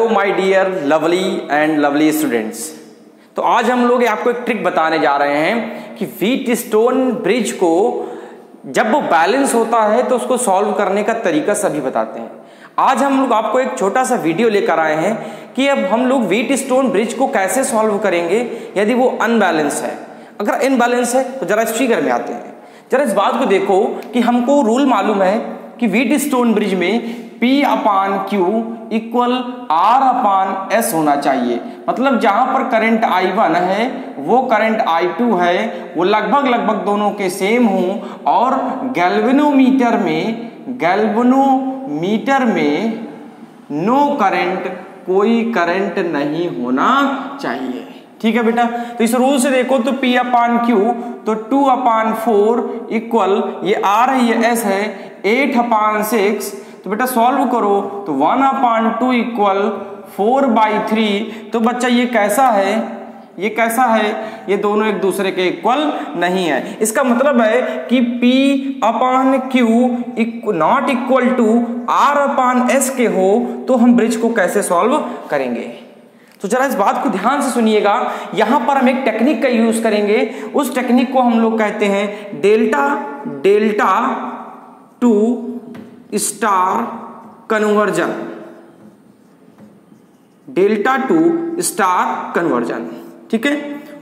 Hello my dear lovely and lovely students. तो आज हम लोग आपको एक ट्रिक बताने जा रहे हैं कि व्हीटस्टोन ब्रिज को जब वो बैलेंस होता है तो उसको सॉल्व करने का तरीका सभी बताते हैं। आज हम लोग आपको एक छोटा सा वीडियो लेकर आए हैं कि अब हम लोग व्हीटस्टोन ब्रिज को कैसे सॉल्व करेंगे यदि वो अनबैलेंस है। अगर इनबैलेंस है तो जरा इस फिगर में आते हैं। जरा इस बात को देखो कि हमको रूल मालूम है कि व्हीटस्टोन ब्रिज में P/Q इक्वल R/S होना चाहिए। मतलब जहां पर करंट I1 है वो करंट I2 है, वो लगभग दोनों के सेम हों और गैल्वेनोमीटर में नो करंट, कोई करंट नहीं होना चाहिए। ठीक है बेटा, तो इस रूल से देखो तो P/Q तो 2/4 इक्वल ये R है ये S है 8/6। तो बेटा सॉल्व करो तो 1/2 इक्वल 4/3। तो बच्चा ये कैसा है, ये कैसा है, ये दोनों एक दूसरे के इक्वल नहीं है। इसका मतलब है कि P/Q not equal to R/S के हो तो हम ब्रिज को कैसे सॉल्व करेंगे। तो जरा इस बात को ध्यान से सुनिएगा। यहां पर हम एक टेक्निक का यूज करेंगे। उस टेक्निक को हम लोग कहते हैं delta two star conversion. Delta two star conversion, ठीक है।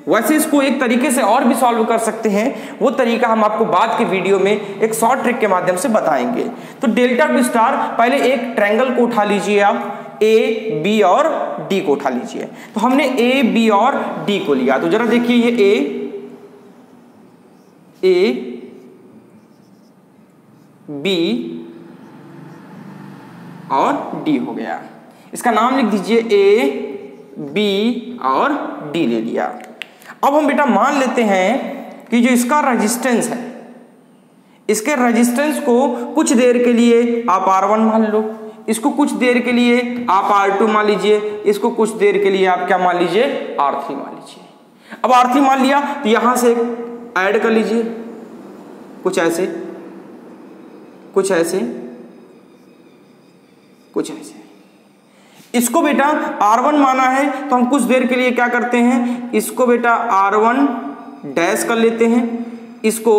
वैसे इसको एक तरीके से और भी सॉल्व कर सकते हैं, वो तरीका हम आपको बाद के वीडियो में एक शॉर्ट ट्रिक के माध्यम से बताएंगे। तो डेल्टा टू स्टार, पहले एक ट्रायंगल को उठा लीजिए आप, ए बी और डी को उठा लीजिए। तो हमने ए बी और डी को लिया, तो जरा देखिए ये ए बी और डी हो गया। इसका नाम लिख दीजिए ए बी और डी ले लिया। अब हम बेटा मान लेते हैं कि जो इसका रेजिस्टेंस है, इसके रेजिस्टेंस को कुछ देर के लिए आप R1 मान लो, इसको कुछ देर के लिए आप R2 मान लीजिए, इसको कुछ देर के लिए आप क्या मान लीजिए, R3 मान लीजिए। अब R3 मान लिया तो यहां से ऐड कर लीजिए, कुछ ऐसे कुछ ऐसे कुछ ऐसे। इसको बेटा R1 माना है तो हम कुछ देर के लिए क्या करते हैं, इसको बेटा R1 डैश कर लेते हैं, इसको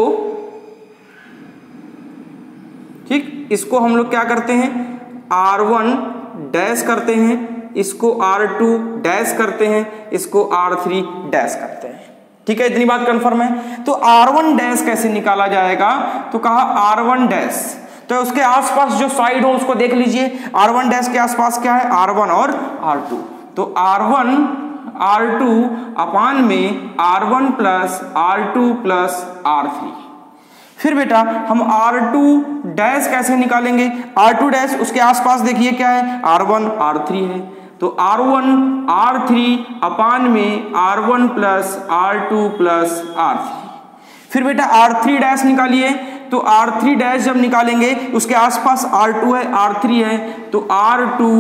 ठीक, इसको हम लोग क्या करते हैं R1 डैश करते हैं, इसको R2 डैश करते हैं, इसको R3 डैश करते हैं। ठीक है, इतनी बात कंफर्म है। तो R1 डैश कैसे निकाला जाएगा, तो कहा R1 डैश, तो उसके आसपास जो साइड हो उसको देख लीजिए। R1 डैश के आसपास क्या है, R1 और R2। तो R1 R2 अपान में R1 plus R2 plus R3। फिर बेटा हम R2 डैश कैसे निकालेंगे, R2 डैश उसके आसपास देखिए क्या है, R1 R3 है। तो R1 R3 अपान में R1 plus R2 plus R3। फिर बेटा R3 डैश निकालिए, तो R3 डैश जब निकालेंगे उसके आसपास R2 है R3 है, तो R2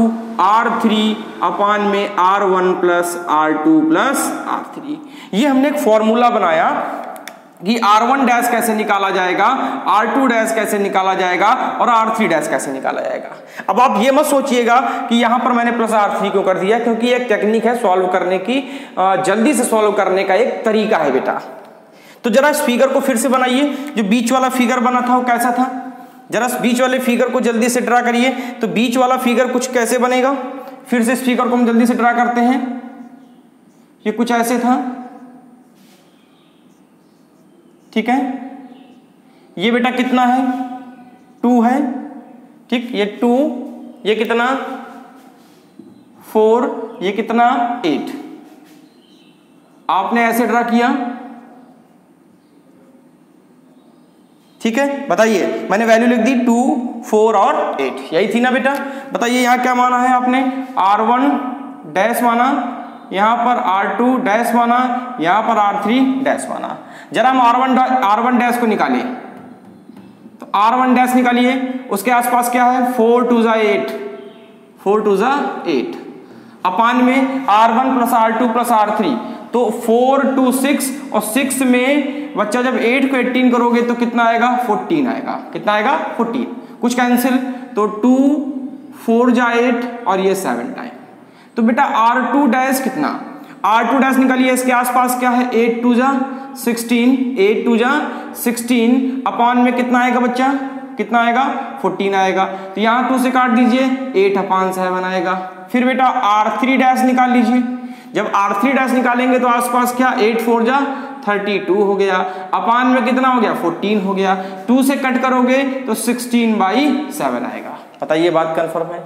R3 अपान में R1 plus R2 plus R3। ये हमने एक फॉर्मूला बनाया कि R1 डैश कैसे निकाला जाएगा, R2 डैश कैसे निकाला जाएगा और R3 डैश कैसे निकाला जाएगा। अब आप ये मत सोचिएगा कि यहां पर मैंने प्लस R3 क्यों कर दिया, क्योंकि एक टेक्निक है सॉल्व करने की, जल्दी से सॉल्व करने का एक तरीका है बेटा। तो जरा इस फिगर को फिर से बनाइए। जो बीच वाला फिगर बना था वो कैसा था, जरा इस बीच वाले फिगर को जल्दी से ड्रा करिए। तो बीच वाला फिगर कुछ कैसे बनेगा, फिर से इस फिगर को हम जल्दी से ड्रा करते हैं। ये कुछ ऐसे था, ठीक है। ये बेटा कितना है, 2 है, ठीक। ये 2, ये कितना 4, ये कितना 8। आपने ऐसे ड्रा किया, ठीक है। बताइए, मैंने वैल्यू लिख दी 2, 4 और 8, यही थी ना बेटा। बताइए यहां क्या माना है आपने, R1 डैश माना, यहां पर R2 डैश माना, यहां पर R3 डैश माना। जरा हम R1 डैश को निकालिए, तो R1 डैश निकालिए, उसके आसपास क्या है, 4 2 8, 4 2 8 अपान में R1 plus R2 plus R3। तो 4 2 6 और 6 में बच्चा जब 8 को 18 करोगे तो कितना आएगा, 14 आएगा। कितना आएगा, 14। कुछ कैंसिल, तो 2 4 जा 8 और ये 7 टाइम। तो बेटा R2 डैश कितना, R2 डैश निकालिए, इसके आसपास क्या है 8 2 जा 16, 8 2 जा 16 अपॉन में कितना आएगा बच्चा, कितना आएगा 14 आएगा। तो यहाँ 2 से काट दीजिए 8 अपॉन 7 आएगा। फिर बेटा R3 डैश निकाल लीजिए, जब R3 डैश निकालेंगे तो आसपास क्या 8 4 जा 32 हो गया, अपान में कितना हो गया 14 हो गया, 2 से कट करोगे तो 16/7 आएगा। बताइए बात कंफर्म है।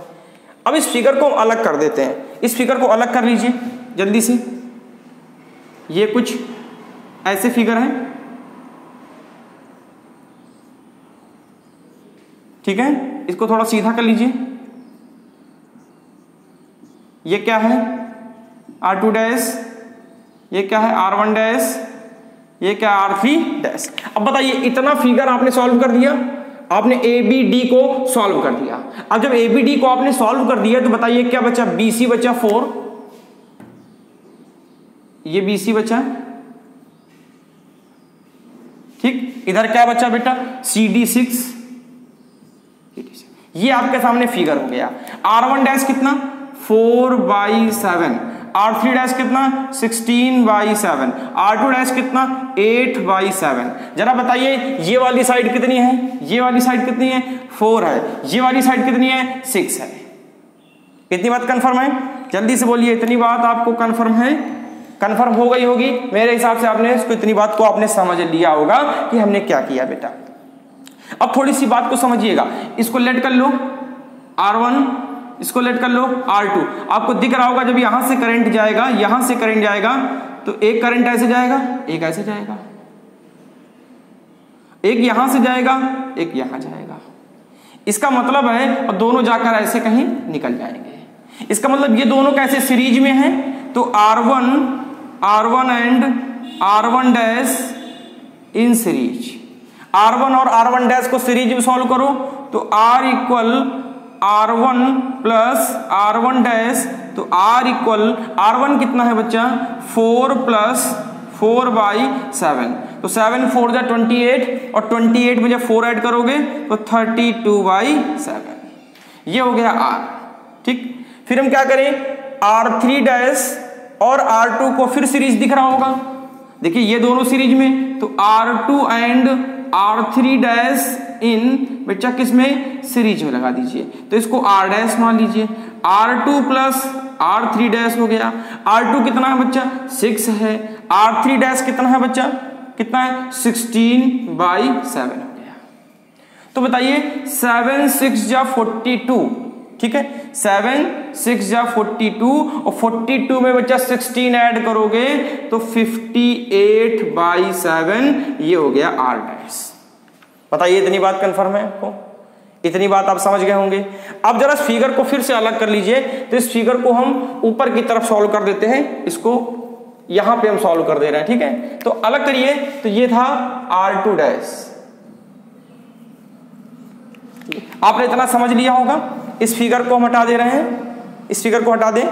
अब इस फिगर को अलग कर देते हैं, इस फिगर को अलग कर लीजिए जल्दी से। ये कुछ ऐसे फिगर हैं, ठीक है, इसको थोड़ा सीधा कर लीजिए। ये क्या है R2 डैश, ये क्या है R1 डैश, ये क्या R3 डैश। अब बताइए इतना फिगर आपने सॉल्व कर दिया, आपने ABD को सॉल्व कर दिया। अब जब ABD को आपने सॉल्व कर दिया तो बताइए क्या बचा, BC बचा 4, ये BC बचा, ठीक, इधर क्या बचा बेटा CD 6, ये आपके सामने फिगर हो गया। R1 डैश कितना 4/7, R3 डैश कितना 16/7, R2 डैश कितना 8/7। जरा बताइए ये वाली साइड कितनी है, ये वाली साइड कितनी है 4 है, ये वाली साइड कितनी है 6 है। इतनी बात कंफर्म है, जल्दी से बोलिए इतनी बात आपको कंफर्म है, कंफर्म हो गई होगी मेरे हिसाब से। आपने इसको इतनी बात को आपने समझ लिया होगा कि हमने क्या किया बेटा। अब थोड़ी सी बात को समझिएगा, इसको लेट कर लो R1, इसको लेट कर लो R2। आपको दिख रहा होगा जब यहां से करंट जाएगा, यहां से करंट जाएगा तो एक करंट ऐसे जाएगा, एक ऐसे जाएगा, एक यहां से जाएगा, एक यहां जाएगा। इसका मतलब है और दोनों जाकर ऐसे कहीं निकल जाएंगे। इसका मतलब ये दोनों कैसे सीरीज में हैं, तो R1 and R1 dash in series. R1 और R1 डैश को सीरीज में सॉल्व करो तो R equal R1 plus R1 dash, तो R इक्वल R1 कितना है बच्चा 4 प्लस 4/7, तो 7 4 जा 28 और 28 में जब 4 ऐड करोगे तो 32/7, ये हो गया R। ठीक, फिर हम क्या करें, R3 डैश और R2 को फिर सीरीज दिख रहा होगा, देखिए ये दोनों सीरीज में, तो R2 and R3 dash in बच्चा किस में सीरीज में लगा दीजिए, तो इसको R डैश मान लीजिए। R2 प्लस R3 डैश हो गया, R2 कितना है बच्चा 6 है, R3 डैश कितना है बच्चा, कितना है 16/7 हो गया। तो बताइए 7 6 जा 42, ठीक है, 7 6 जा 42 और 42 में बच्चा 16 ऐड करोगे तो 58/7, ये हो गया R डैश। बताइए इतनी बात कंफर्म है आपको, इतनी बात आप समझ गए होंगे। अब जरा फिगर को फिर से अलग कर लीजिए, तो इस फिगर को हम ऊपर की तरफ सॉल्व कर देते हैं, इसको यहां पे हम सॉल्व कर दे रहे हैं, ठीक है। तो अलग करिए, तो ये था R2 डैश, आपने इतना समझ लिया होगा। इस फिगर को हम हटा दे रहे हैं, इस फिगर को हटा दें,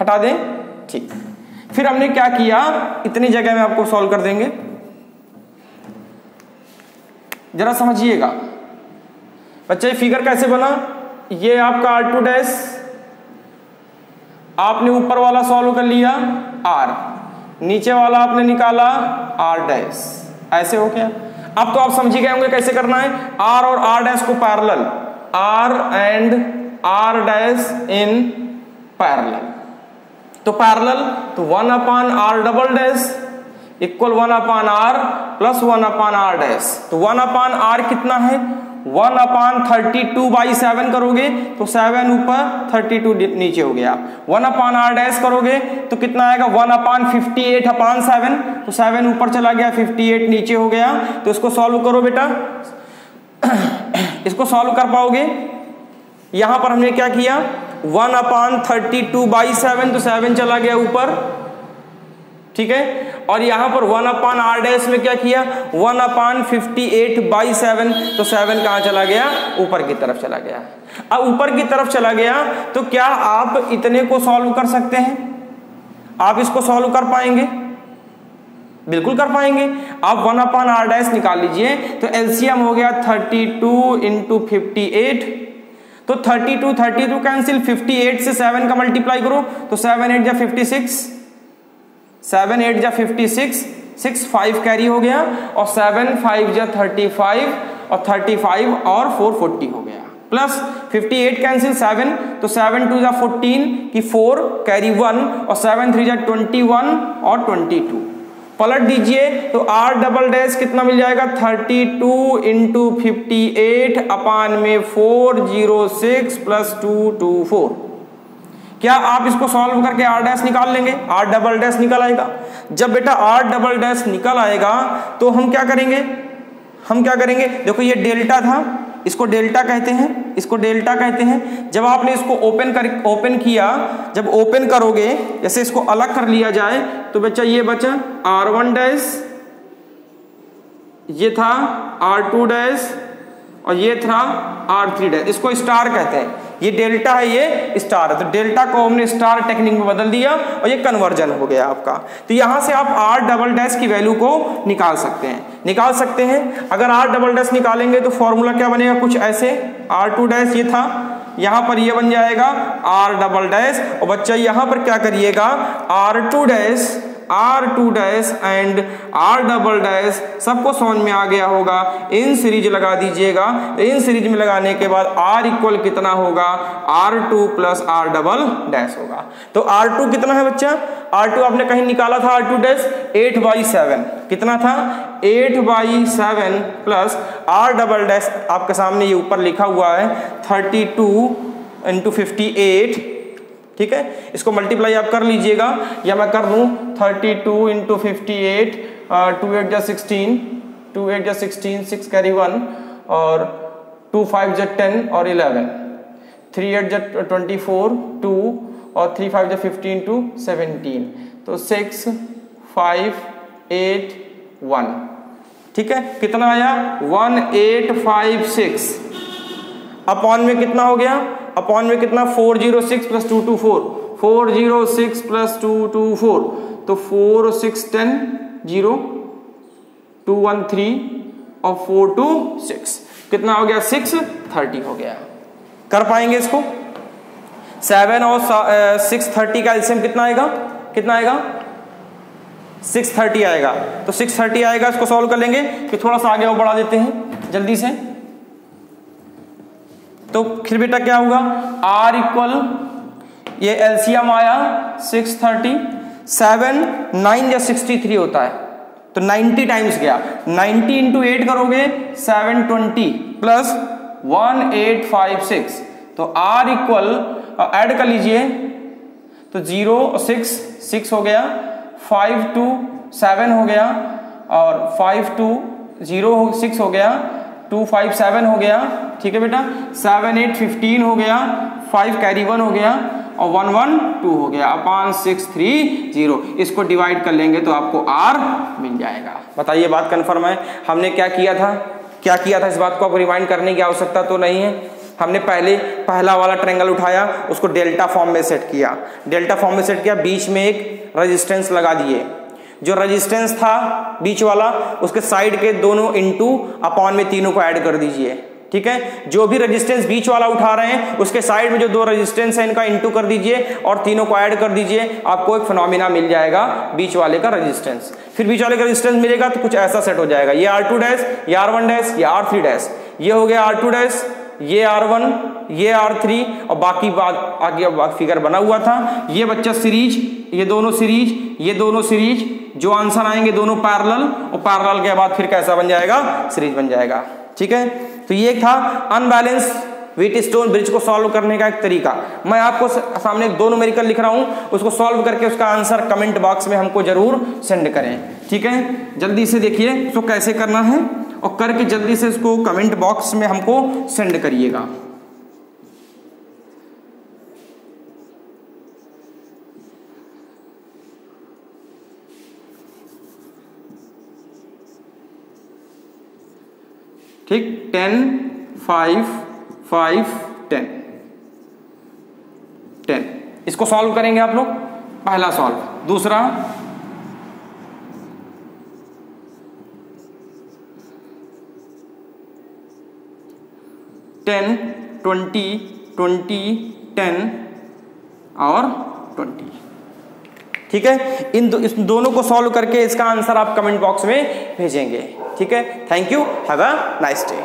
हटा दें, ठीक। फिर हमने क्या किया, इतनी जगह में आपको सॉल्व कर देंगे, जरा समझिएगा बच्चे। फिगर कैसे बना, ये आपका R2 डैश, आपने ऊपर वाला सॉल्व कर लिया R, नीचे वाला आपने निकाला R डैश, ऐसे हो गया। अब तो आप समझ गए होंगे कैसे करना है, R और R डैश को parallel, R and R dash in parallel, तो पैरेलल तो 1/R double dash equal 1/R plus 1/R dash, तो 1/R कितना है 1/32/7 करोगे तो 7 ऊपर 32 नीचे हो गया, 1/R डैश करोगे तो कितना आएगा 1/58/7, तो 7 ऊपर चला गया 58 नीचे हो गया। तो इसको सॉल्व करो बेटा, इसको सॉल्व कर पाओगे। यहां पर हमने क्या किया 1/32/7, तो 7 चला गया ऊपर, ठीक है। और यहां पर 1/R डैश में क्या किया 1/58/7, तो 7 कहां चला गया ऊपर की तरफ चला गया। अब ऊपर की तरफ चला गया तो क्या आप इतने को सॉल्व कर सकते हैं, आप इसको सॉल्व कर पाएंगे, बिल्कुल कर पाएंगे। आप 1/R डैश निकाल लीजिए, तो एलसीएम हो गया 32 × 58, तो 32 कैंसिल, 58 से 7 का मल्टीप्लाई करो तो 7 8 जा 56, 7 8 जा 56, 6 5 कैरी हो गया और 7 5 जा 35 और 35 और 4 40 हो गया, प्लस 58 कैंसिल 7 तो 7 2 जा 14 की 4 कैरी 1 और 7 3 जा 21 और 22, पलट दीजिए तो आर डबल डैश कितना मिल जाएगा 32 इंटू 58 अपान में 406 प्लस 224। क्या आप इसको सॉल्व करके आर डैश निकाल लेंगे? आर डबल डैश निकल आएगा। जब बेटा आर डबल डैश निकल आएगा तो हम क्या करेंगे, देखो ये डेल्टा था, इसको डेल्टा कहते हैं, इसको डेल्टा कहते हैं। जब आपने इसको ओपन किया, जब ओपन करोगे, जैसे इसको अलग कर लिया जाए तो बच्चा ये बचा R1 डैश, ये था R2 डैश और ये था R3 डैश, इसको स्टार कहते हैं। ये डेल्टा है, ये स्टार है, तो डेल्टा को हमने स्टार टेक्निक में बदल दिया और ये कन्वर्जन हो गया आपका। तो यहां से आप आर डबल डैश की वैल्यू को निकाल सकते हैं। अगर आर डबल डैश निकालेंगे तो फॉर्मूला क्या बनेगा, कुछ ऐसे, R2 डैश ये था, यहां पर ये बन जाएगा आर डबल डैश, और बच्चा यहां पर क्या करिएगा R2 dash and R double dash सबको समझ में आ गया होगा, इन सीरीज लगा दीजिएगा। तो इन सीरीज में लगाने के बाद R इक्वल कितना होगा, R2 plus are double dash होगा। तो R2 कितना है बच्चा, R2 आपने कहीं निकाला था, R2 डैश 8/7 कितना था 8/7 प्लस आर डबल डैश आपके सामने ये ऊपर लिखा हुआ है 32 इंटू 58, ठीक है। इसको मल्टीप्लाई आप कर लीजिएगा या मैं कर दूं 32 इंटू 58, 2 8 जा 16, 2 8 जा 16, 6 कैरी 1 और 2 5 जा 10 और 11, 3 8 जा 24, 2 और 3 5 जा 15 to 17, तो 6 5 8 1, ठीक है। कितना आया 1856 अपॉन में कितना हो गया, अपॉन में कितना 406 प्लस 224, 406 प्लस 224, तो 4 6 10 0 2 1 3 और 4 2 6, कितना हो गया 630 हो गया। कर पाएंगे इसको? 7 और 630 का एलसीएम कितना आएगा, 630 आएगा। तो 630 आएगा, इसको सॉल्व कर लेंगे कि थोड़ा सा आगे और बढ़ा देते हैं जल्दी से। तो फिर बेटा क्या होगा, R इक्वल, ये एलसीएम आया 630, 7 9 या 63 होता है, तो 90 टाइम्स गया, 90 इंटू 8 करोगे 720 प्लस 1856, तो R इक्वल ऐड कर लीजिए तो 0 और 6 हो गया, 5 2 7 हो गया और 5 2 0 6 हो गया, 2 5 7 हो गया, ठीक है बेटा, 7 8 15 हो गया, 5 कैरी 1 हो गया और 1 1 2 हो गया अपॉन 630। इसको डिवाइड कर लेंगे तो आपको R मिल जाएगा। बताइए बात कंफर्म है? हमने क्या किया था, इस बात को आपको रिमाइंड करने की आवश्यकता तो नहीं है। हमने पहला वाला ट्रायंगल उठाया, उसको डेल्टा फॉर्म में सेट किया, बीच में एक रेजिस्टेंस लगा दिए, जो रेजिस्टेंस था बीच वाला उसके साइड के दोनों इंटू अपॉन में तीनों को ऐड कर दीजिए, ठीक है। जो भी रेजिस्टेंस बीच वाला उठा रहे हैं उसके साइड में जो दो रेजिस्टेंस है इनका इंटू कर दीजिए और तीनों को ऐड कर दीजिए, आपको एक फिनोमिना मिल जाएगा बीच वाले का रेजिस्टेंस। फिर बीच वाले का रेजिस्टेंस मिलेगा तो कुछ ऐसा सेट हो जाएगा, ये R2 डैश, ये R1 डैश, ये R3 डैश, ये हो गया R2 डैश, ये R1, ये R3 और बाकी बात आगे फिगर बना हुआ था। ये बच्चा सीरीज, ये दोनों सीरीज, जो आंसर आएंगे दोनों पैरेलल, और पैरेलल के बाद फिर कैसा बन जाएगा, सीरीज बन जाएगा, ठीक है। तो ये था अनबैलेंस व्हीटस्टोन ब्रिज को सॉल्व करने का एक तरीका। मैं आपको सामने एक 2 न्यूमेरिकल लिख रहा हूं, उसको सॉल्व करके उसका आंसर कमेंट बॉक्स में हमको जरूर सेंड करें, ठीक है। जल्दी से देखिए उसको कैसे करना है और करके जल्दी से इसको कमेंट बॉक्स में हमको सेंड करिएगा। ठीक, 10 5 5 10 10, इसको सॉल्व करेंगे आप लोग। पहला सॉल्व, दूसरा 10 20 20, 10 और 20। ठीक है, इस दोनों को सॉल्व करके इसका आंसर आप कमेंट बॉक्स में भेजेंगे। ठीक है, thank you, have a nice day.